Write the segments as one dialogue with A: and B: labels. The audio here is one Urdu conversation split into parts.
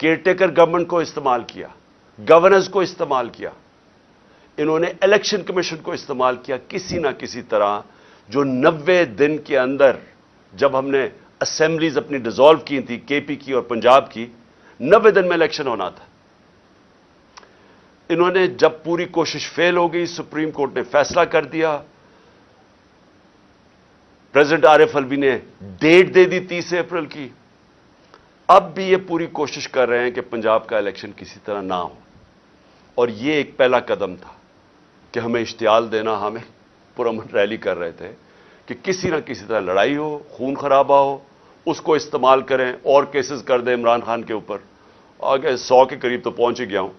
A: کیئر ٹیکر گورنمنٹ کو استعمال کیا, گورننس کو استعمال کیا, انہوں نے الیکشن کمیشن کو استعمال کیا. کسی نہ کسی طرح جو 90 دن کے اندر, جب ہم نے اسمبلیز اپنی ڈیزالو کی تھی, کے پی کی اور پنجاب کی, 90 دن میں الیکشن ہونا تھا. انہوں نے جب پوری کوشش فیل ہو گئی, سپریم کورٹ نے فیصلہ کر دیا, پریزیڈنٹ عارف الوی نے ڈیٹ دے دی 30 اپریل کی. اب بھی یہ پوری کوشش کر رہے ہیں کہ پنجاب کا الیکشن کسی طرح نہ ہو. اور یہ ایک پہلا قدم تھا کہ ہمیں اشتعال دینا, ہمیں پرامن ریلی کر رہے تھے کہ کسی نہ کسی طرح لڑائی ہو, خون خرابہ ہو, اس کو استعمال کریں اور کیسز کر دیں عمران خان کے اوپر. آگے 100 کے قریب تو پہنچ ہی گیا ہوں,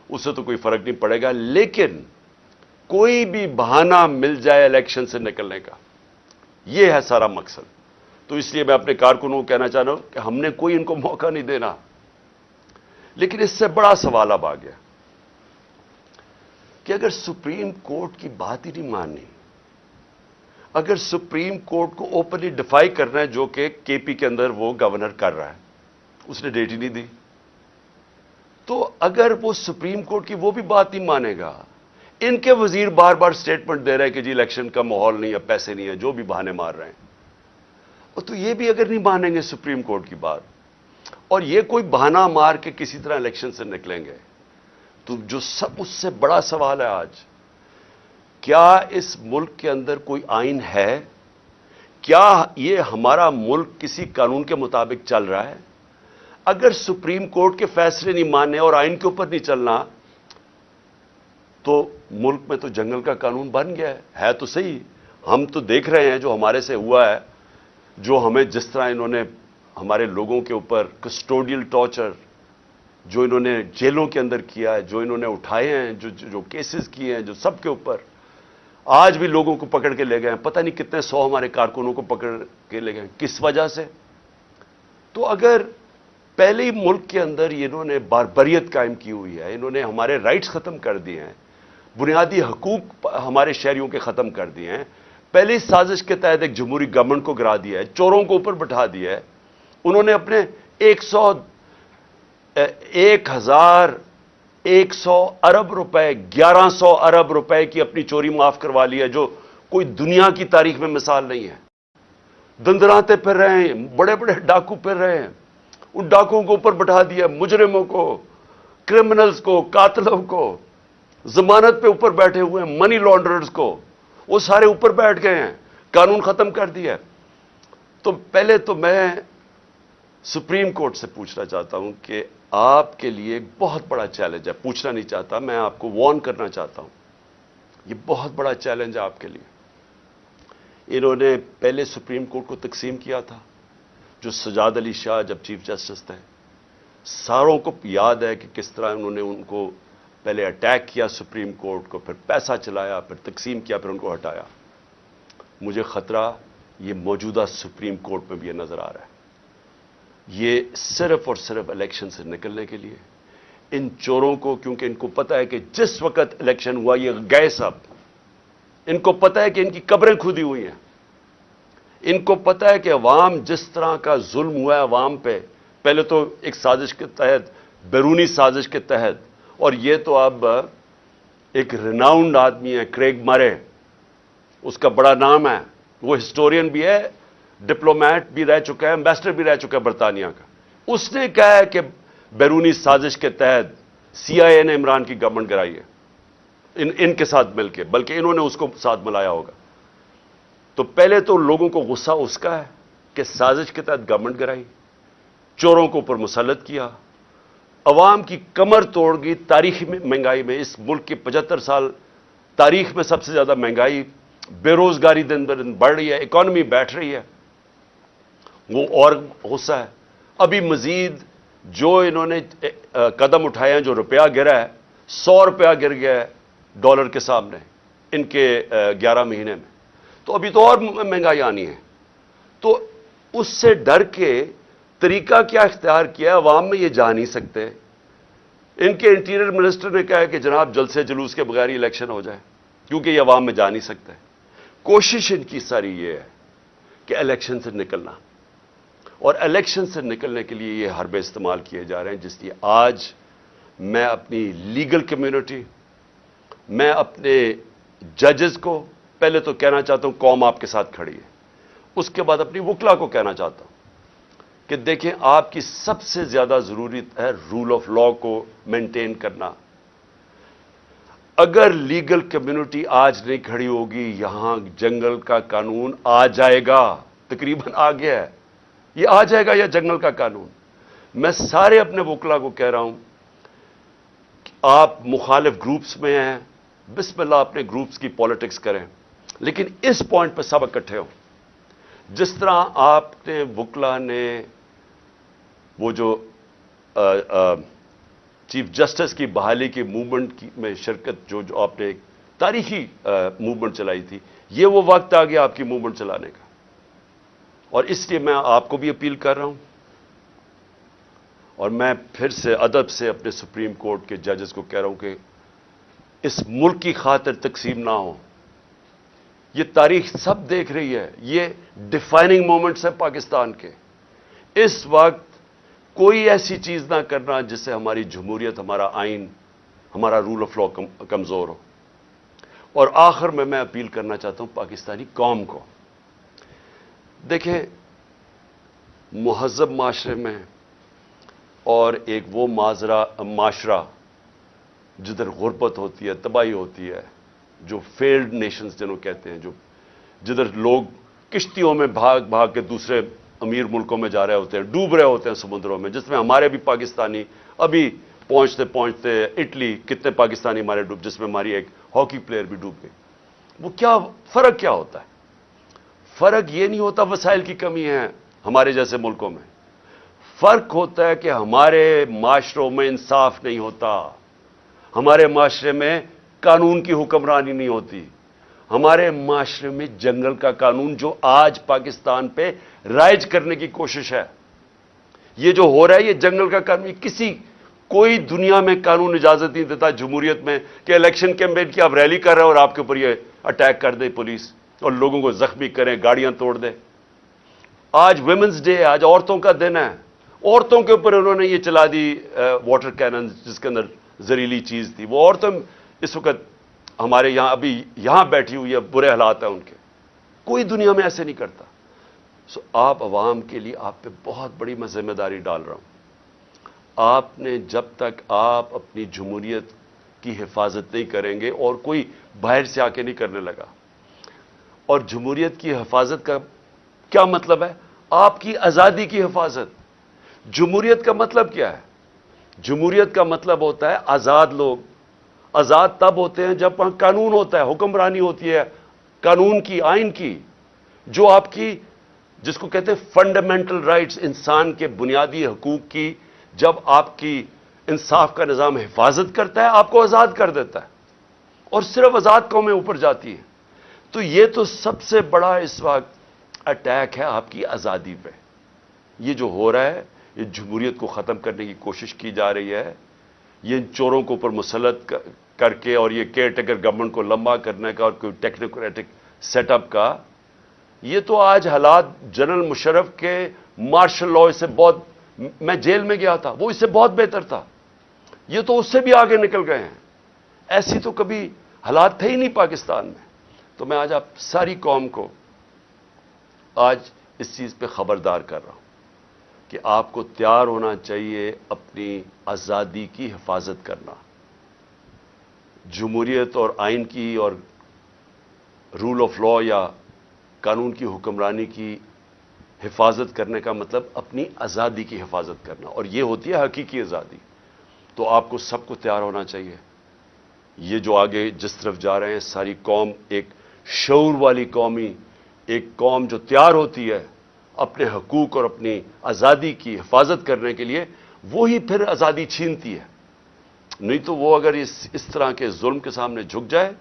A: اس سے تو کوئی فرق نہیں پڑے گا, لیکن کوئی بھی بہانہ مل جائے الیکشن سے نکلنے کا, یہ ہے سارا مقصد. تو اس لیے میں اپنے کارکنوں کو کہنا چاہ رہا ہوں کہ ہم نے کوئی ان کو موقع نہیں دینا. لیکن اس سے بڑا سوال اب آ گیا کہ اگر سپریم کورٹ کی بات ہی نہیں ماننی, اگر سپریم کورٹ کو اوپنلی ڈیفائی کرنا ہے, جو کہ کے پی کے اندر وہ گورنر کر رہا ہے, اس نے ڈیٹ ہی نہیں دی, تو اگر وہ سپریم کورٹ کی وہ بھی بات نہیں مانے گا, ان کے وزیر بار بار سٹیٹمنٹ دے رہے ہیں کہ جی الیکشن کا ماحول نہیں ہے, پیسے نہیں ہے, جو بھی بہانے مار رہے ہیں, اور تو یہ بھی اگر نہیں مانیں گے سپریم کورٹ کی بات, اور یہ کوئی بہانہ مار کے کسی طرح الیکشن سے نکلیں گے, تو جو سب اس سے بڑا سوال ہے آج, کیا اس ملک کے اندر کوئی آئین ہے؟ کیا یہ ہمارا ملک کسی قانون کے مطابق چل رہا ہے؟ اگر سپریم کورٹ کے فیصلے نہیں ماننے اور آئین کے اوپر نہیں چلنا, تو ملک میں تو جنگل کا قانون بن گیا ہے تو صحیح. ہم تو دیکھ رہے ہیں جو ہمارے سے ہوا ہے, جو ہمیں جس طرح انہوں نے ہمارے لوگوں کے اوپر کسٹوڈیل ٹارچر جو انہوں نے جیلوں کے اندر کیا ہے, جو انہوں نے اٹھائے ہیں, جو کیسز کیے ہیں, جو سب کے اوپر آج بھی لوگوں کو پکڑ کے لے گئے ہیں, پتہ نہیں کتنے 100 ہمارے کارکنوں کو پکڑ کے لے گئے ہیں, کس وجہ سے؟ تو اگر پہلے ہی ملک کے اندر انہوں نے باربریت قائم کی ہوئی ہے, انہوں نے ہمارے رائٹس ختم کر دیے ہیں, بنیادی حقوق ہمارے شہریوں کے ختم کر دیے ہیں, پہلی سازش کے تحت ایک جمہوری گورنمنٹ کو گرا دیا ہے, چوروں کو اوپر بٹھا دیا ہے, انہوں نے اپنے 1100 ارب روپے 1100 ارب روپے کی اپنی چوری معاف کروا لی ہے, جو کوئی دنیا کی تاریخ میں مثال نہیں ہے. دندراتے پھر رہے ہیں, بڑے بڑے ڈاکو پھر رہے ہیں, ان ڈاکوؤں کو اوپر بٹھا دیا, مجرموں کو, کرمنلز کو, قاتلوں کو, ضمانت پہ اوپر بیٹھے ہوئے ہیں, منی لانڈررز کو, وہ سارے اوپر بیٹھ گئے ہیں, قانون ختم کر دیا. تو پہلے تو میں سپریم کورٹ سے پوچھنا چاہتا ہوں کہ آپ کے لیے ایک بہت بڑا چیلنج ہے, پوچھنا نہیں چاہتا, میں آپ کو وارن کرنا چاہتا ہوں, یہ بہت بڑا چیلنج ہے آپ کے لیے. انہوں نے پہلے سپریم کورٹ کو تقسیم کیا تھا, جو سجاد علی شاہ جب چیف جسٹس تھے, ساروں کو یاد ہے کہ کس طرح انہوں نے ان کو پہلے اٹیک کیا سپریم کورٹ کو, پھر پیسہ چلایا, پھر تقسیم کیا, پھر ان کو ہٹایا. مجھے خطرہ یہ موجودہ سپریم کورٹ میں بھی یہ نظر آ رہا ہے. یہ صرف اور صرف الیکشن سے نکلنے کے لیے ان چوروں کو, کیونکہ ان کو پتہ ہے کہ جس وقت الیکشن ہوا یہ گئے سب, ان کو پتہ ہے کہ ان کی قبریں کھودی ہوئی ہیں, ان کو پتہ ہے کہ عوام جس طرح کا ظلم ہوا ہے عوام پہ, پہلے تو ایک سازش کے تحت, بیرونی سازش کے تحت, اور یہ تو اب ایک ریناؤنڈ آدمی ہے کریگ مرے, اس کا بڑا نام ہے, وہ ہسٹورین بھی ہے, ڈپلومیٹ بھی رہ چکا ہے, ایمبیسڈر بھی رہ چکا ہے برطانیہ کا. اس نے کہا ہے کہ بیرونی سازش کے تحت سی آئی اے نے عمران کی گورنمنٹ گرائی ہے, ان کے ساتھ مل کے, بلکہ انہوں نے اس کو ساتھ ملایا ہوگا. تو پہلے تو لوگوں کو غصہ اس کا ہے کہ سازش کے تحت گورنمنٹ گرائی, چوروں کو اوپر مسلط کیا, عوام کی کمر توڑ گئی. تاریخی مہنگائی میں, اس ملک کے 75 سال تاریخ میں سب سے زیادہ مہنگائی, بے روزگاری دن بدن بڑھ رہی ہے, اکانومی بیٹھ رہی ہے, وہ اور غصہ ہے. ابھی مزید جو انہوں نے قدم اٹھائے ہیں, جو روپیہ گرا ہے, 100 روپیہ گر گیا ہے ڈالر کے سامنے ان کے 11 مہینے میں, تو ابھی تو اور مہنگائی آنی ہے. تو اس سے ڈر کے طریقہ کیا اختیار کیا, عوام میں یہ جا نہیں سکتے. ان کے انٹیریئر منسٹر نے کہا ہے کہ جناب جلد سے جلوس کے بغیر الیکشن ہو جائے, کیونکہ یہ عوام میں جا نہیں سکتے. کوشش ان کی ساری یہ ہے کہ الیکشن سے نکلنا, اور الیکشن سے نکلنے کے لیے یہ حربے استعمال کیے جا رہے ہیں، جس لیے آج میں اپنی لیگل کمیونٹی، میں اپنے ججز کو پہلے تو کہنا چاہتا ہوں قوم آپ کے ساتھ کھڑی ہے، اس کے بعد اپنی وکلا کو کہنا چاہتا ہوں کہ دیکھیں آپ کی سب سے زیادہ ضرورت ہے رول آف لا کو مینٹین کرنا۔ اگر لیگل کمیونٹی آج نہیں کھڑی ہوگی، یہاں جنگل کا قانون آ جائے گا، تقریباً آ گیا ہے، یہ آ جائے گا یا جنگل کا قانون۔ میں سارے اپنے وکلا کو کہہ رہا ہوں کہ آپ مخالف گروپس میں ہیں، بسم اللہ اپنے گروپس کی پالیٹکس کریں، لیکن اس پوائنٹ پہ سب اکٹھے ہوں۔ جس طرح آپ نے وکلا نے وہ جو چیف جسٹس کی بحالی کی موومنٹ میں شرکت جو آپ نے ایک تاریخی موومنٹ چلائی تھی، یہ وہ وقت آ گیا آپ کی موومنٹ چلانے کا، اور اس لیے میں آپ کو بھی اپیل کر رہا ہوں، اور میں پھر سے ادب سے اپنے سپریم کورٹ کے ججز کو کہہ رہا ہوں کہ اس ملک کی خاطر تقسیم نہ ہو۔ یہ تاریخ سب دیکھ رہی ہے، یہ ڈیفائننگ مومنٹس ہیں پاکستان کے۔ اس وقت کوئی ایسی چیز نہ کرنا جس سے ہماری جمہوریت، ہمارا آئین، ہمارا رول آف لا کمزور ہو۔ اور آخر میں اپیل کرنا چاہتا ہوں پاکستانی قوم کو، دیکھیں مہذب معاشرے میں اور ایک وہ معاشرہ جدھر غربت ہوتی ہے، تباہی ہوتی ہے، جو فیلڈ نیشنز جنہوں کہتے ہیں، جدھر لوگ کشتیوں میں بھاگ بھاگ کے دوسرے امیر ملکوں میں جا رہے ہوتے ہیں، ڈوب رہے ہوتے ہیں سمندروں میں، جس میں ہمارے بھی پاکستانی ابھی پہنچتے پہنچتے اٹلی کتنے پاکستانی ہمارے ڈوب، جس میں ہماری ایک ہاکی پلیئر بھی ڈوب گئی۔ وہ کیا فرق کیا ہوتا ہے؟ فرق یہ نہیں ہوتا وسائل کی کمی ہے ہمارے جیسے ملکوں میں، فرق ہوتا ہے کہ ہمارے معاشروں میں انصاف نہیں ہوتا، ہمارے معاشرے میں قانون کی حکمرانی نہیں ہوتی، ہمارے معاشرے میں جنگل کا قانون جو آج پاکستان پہ رائج کرنے کی کوشش ہے، یہ جو ہو رہا ہے یہ جنگل کا قانون، کوئی دنیا میں قانون اجازت نہیں دیتا جمہوریت میں کہ الیکشن کیمپین کی آپ ریلی کر رہے ہیں اور آپ کے اوپر یہ اٹیک کر دے پولیس اور لوگوں کو زخمی کریں، گاڑیاں توڑ دے۔ آج ویمنز ڈے ہے، آج عورتوں کا دن ہے، عورتوں کے اوپر انہوں نے یہ چلا دی واٹر کینن جس کے اندر زہریلی چیز تھی، وہ عورتیں اس وقت ہمارے یہاں ابھی یہاں بیٹھی ہوئی ہے، برے حالات ہیں ان کے، کوئی دنیا میں ایسے نہیں کرتا۔ سو آپ عوام کے لیے آپ پہ بہت بڑی میں ذمہ داری ڈال رہا ہوں، آپ نے جب تک آپ اپنی جمہوریت کی حفاظت نہیں کریں گے، اور کوئی باہر سے آ کے نہیں کرنے لگا، اور جمہوریت کی حفاظت کا کیا مطلب ہے؟ آپ کی آزادی کی حفاظت۔ جمہوریت کا مطلب کیا ہے؟ جمہوریت کا مطلب ہوتا ہے آزاد لوگ۔ آزاد تب ہوتے ہیں جب وہاں قانون ہوتا ہے، حکمرانی ہوتی ہے قانون کی، آئین کی، جو آپ کی جس کو کہتے ہیں فنڈامنٹل رائٹس، انسان کے بنیادی حقوق کی، جب آپ کی انصاف کا نظام حفاظت کرتا ہے، آپ کو آزاد کر دیتا ہے، اور صرف آزاد قومیں اوپر جاتی ہیں۔ تو یہ تو سب سے بڑا اس وقت اٹیک ہے آپ کی آزادی پہ۔ یہ جو ہو رہا ہے، یہ جمہوریت کو ختم کرنے کی کوشش کی جا رہی ہے، یہ ان چوروں کو اوپر مسلط کر کے، اور یہ کیئر ٹیکر گورنمنٹ کو لمبا کرنے کا اور کوئی ٹیکنوکریٹک سیٹ اپ کا، یہ تو آج حالات جنرل مشرف کے مارشل لاء سے بہت، میں جیل میں گیا تھا، وہ اس سے بہت بہتر تھا، یہ تو اس سے بھی آگے نکل گئے ہیں، ایسی تو کبھی حالات تھے ہی نہیں پاکستان میں۔ تو میں آج آپ ساری قوم کو آج اس چیز پہ خبردار کر رہا ہوں کہ آپ کو تیار ہونا چاہیے اپنی آزادی کی حفاظت کرنا۔ جمہوریت اور آئین کی اور رول آف لا یا قانون کی حکمرانی کی حفاظت کرنے کا مطلب اپنی آزادی کی حفاظت کرنا، اور یہ ہوتی ہے حقیقی آزادی۔ تو آپ کو سب کو تیار ہونا چاہیے۔ یہ جو آگے جس طرف جا رہے ہیں، ساری قوم ایک شعور والی قومی، ایک قوم جو تیار ہوتی ہے اپنے حقوق اور اپنی آزادی کی حفاظت کرنے کے لیے، وہی پھر آزادی چھینتی ہے۔ نہیں تو وہ اگر اس طرح کے ظلم کے سامنے جھک جائے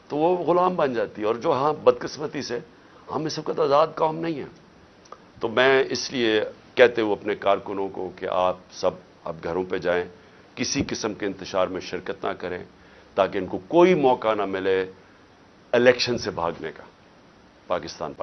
A: تو وہ غلام بن جاتی ہے، اور جو ہاں بدقسمتی سے ہم اس وقت آزاد قوم نہیں ہیں۔ تو میں اس لیے کہتے ہوئے اپنے کارکنوں کو کہ آپ سب اب گھروں پہ جائیں، کسی قسم کے انتشار میں شرکت نہ کریں، تاکہ ان کو کوئی موقع نہ ملے الیکشن سے بھاگنے کا۔ پاکستان